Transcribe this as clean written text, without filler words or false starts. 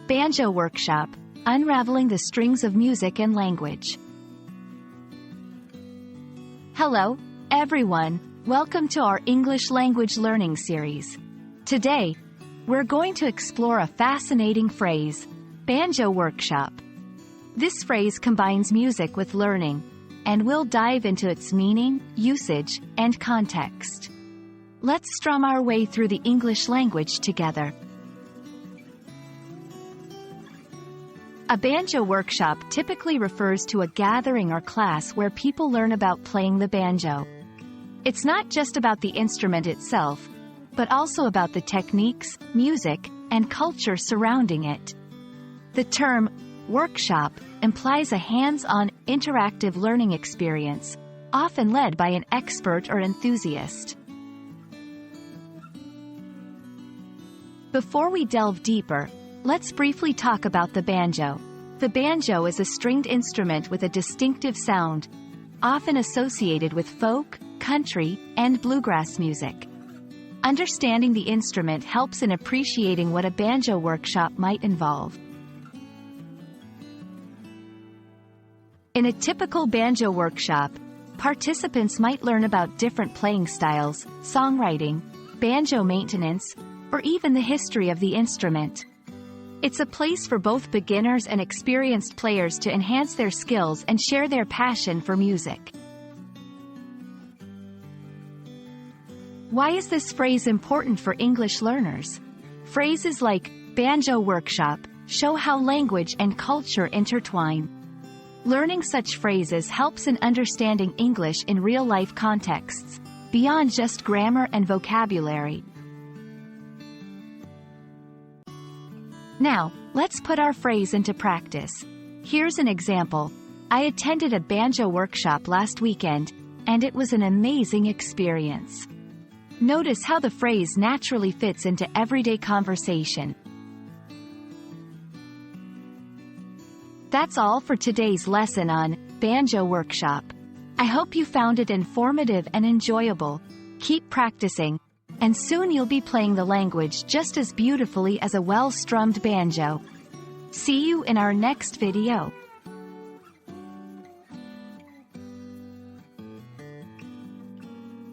Banjo Workshop, Unraveling the Strings of Music and Language. Hello, everyone. Welcome to our English language learning series. Today, we're going to explore a fascinating phrase, Banjo Workshop. This phrase combines music with learning, and we'll dive into its meaning, usage, and context. Let's strum our way through the English language together. A banjo workshop typically refers to a gathering or class where people learn about playing the banjo. It's not just about the instrument itself, but also about the techniques, music, and culture surrounding it. The term workshop implies a hands-on, interactive learning experience, often led by an expert or enthusiast. Before we delve deeper, let's briefly talk about the banjo. The banjo is a stringed instrument with a distinctive sound, often associated with folk, country, and bluegrass music. Understanding the instrument helps in appreciating what a banjo workshop might involve. In a typical banjo workshop, participants might learn about different playing styles, songwriting, banjo maintenance, or even the history of the instrument. It's a place for both beginners and experienced players to enhance their skills and share their passion for music. Why is this phrase important for English learners? Phrases like banjo workshop show how language and culture intertwine. Learning such phrases helps in understanding English in real-life contexts, beyond just grammar and vocabulary. Now, let's put our phrase into practice. Here's an example. I attended a banjo workshop last weekend, and it was an amazing experience. Notice how the phrase naturally fits into everyday conversation. That's all for today's lesson on Banjo Workshop. I hope you found it informative and enjoyable. Keep practicing, and soon you'll be playing the language just as beautifully as a well-strummed banjo. See you in our next video.